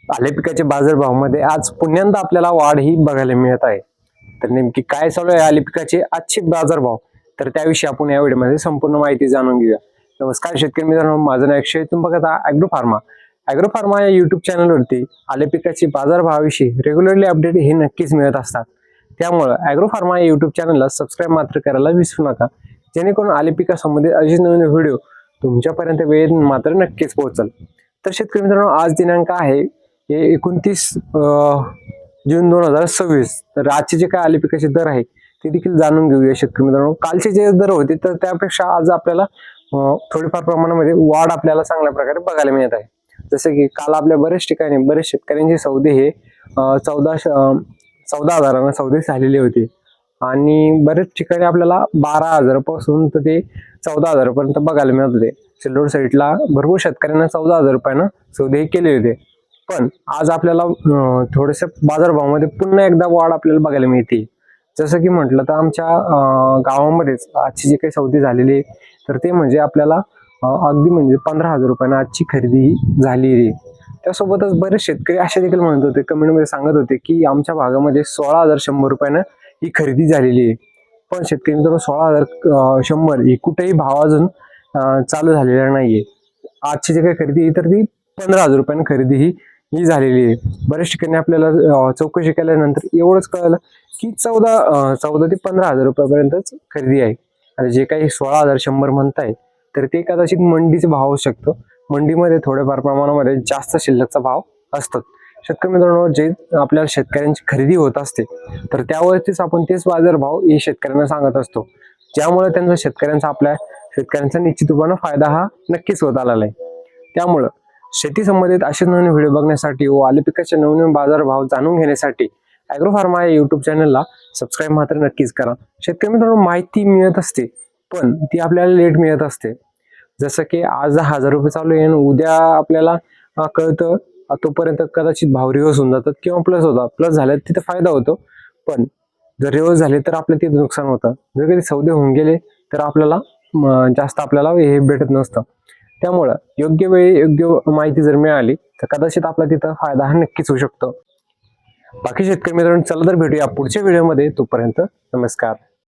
आले पिकाच्या बाजारभावामध्ये आज पुन्यांदा आपल्याला वाढ ही बघायला मिळत आहे। तर नेमकी काय चालू आहे आले पिकाचे आजचे बाजारभाव, तर त्याविषयी आपण या व्हिडिओमध्ये संपूर्ण माहिती जाणून घेऊया। नमस्कार शेतकरी मित्रांनो, माझं नाव अक्षय, तुम्ही बघत आहात ॲग्रो फार्मा या युट्यूब चॅनलवरती आले पिकाची बाजारभावाविषयी रेग्युलरली अपडेट हे नक्कीच मिळत असतात। त्यामुळे ॲग्रो फार्मा या युट्यूब चॅनलला सबस्क्राईब मात्र करायला विसरू नका, जेणेकरून आले पिकासंबंधित अशीच नवीन व्हिडिओ तुमच्यापर्यंत वेळेत मात्र नक्कीच पोहोचल। तर शेतकरी मित्रांनो, आज दिनांक आहे 29 जून 2026। तर आजचे जे काय आले पिकाचे दर आहे ते देखील जाणून घेऊया शेतकरी मित्रांनो। कालचे जे दर होते तर त्यापेक्षा आज आपल्याला थोडीफार प्रमाणामध्ये वाढ आपल्याला चांगल्या प्रकारे बघायला मिळत आहे। जसे की काल आपल्या बरेच ठिकाणी बरेच शेतकऱ्यांचे सौदे हे 14,000 सौदे झालेले होते आणि बरेच ठिकाणी आपल्याला 12,000 पासून तर ते 14,000 पर्यंत बघायला मिळत होते। सिल्लोड साईडला भरपूर शेतकऱ्यांना 14,000 रुपयानं सौदे केले होते। पण आज आपल्याला थोडेसे बाजारभावामध्ये पुन्हा एकदा वाढ आपल्याला बघायला मिळते। जसं की म्हटलं तर आमच्या गावामध्येच आजची जी काही सौदे झालेली तर ते म्हणजे आपल्याला अगदी म्हणजे 15,000 रुपयानं आजची खरेदी झाली आहे। त्यासोबतच बरेच शेतकरी असे देखील म्हणत होते, कमेंटमध्ये सांगत होते की आमच्या भागामध्ये 16,100 रुपयानं ही खरेदी झालेली आहे। पण शेतकरी मित्रांनो, 16,100 ही कुठेही भाव अजून चालू झालेला नाहीये। आजची जी काही खरेदी आहे तर ती 15,000 रुपयानं खरेदी ही झालेली आहे। बऱ्याच ठिकाणी आपल्याला चौकशी केल्यानंतर एवढंच कळलं की 14 ते 15,000 रुपयापर्यंतच खरेदी आहे। आणि जे काही 16,100 म्हणताय तर ते कदाचित मंडीचे भाव असू शकतो। मंडीमध्ये थोड्याफार प्रमाणामध्ये जास्त शिल्लकचा भाव असतात। शेतकरी मित्रांनो, जे आपल्याला शेतकऱ्यांची खरेदी होत असते तर त्यावरतीच आपण तेच बाजारभाव हे शेतकऱ्यांना सांगत असतो, ज्यामुळे त्यांचा शेतकऱ्यांचा निश्चितपणे फायदा हा नक्कीच होत आलेला आहे। त्यामुळं शेती संबंधित असे नवीन व्हिडिओ बघण्यासाठी व आले पिकाचे नवनवीन बाजारभाव जाणून घेण्यासाठी ॲग्रो फार्मा या युट्यूब चॅनलला सबस्क्राईब मात्र नक्कीच करा। शेतकरी मित्रांनो, माहिती मिळत असते पण ती आपल्याला लेट मिळत असते। जसं की आज 1000 रुपये चालू आहे आणि उद्या आपल्याला कळतं, तोपर्यंत कदाचित भाव रिवर्स होऊन जातात किंवा प्लस होतात। प्लस झाल्यात तिथे फायदा होतो, पण जर रिवर्स झाले तर आपलं तिथे नुकसान होतं। जर कधी सौदे होऊन गेले तर आपल्याला जास्त आपल्याला हे भेटत नसतं। त्यामुळं योग्य वेळी योग्य माहिती जर मिळाली तर कदाचित आपला तिथं फायदा हा नक्कीच होऊ शकतो। बाकी शेतकरी मित्रांनो, चला तर भेटूया पुढच्या व्हिडिओमध्ये। तोपर्यंत नमस्कार।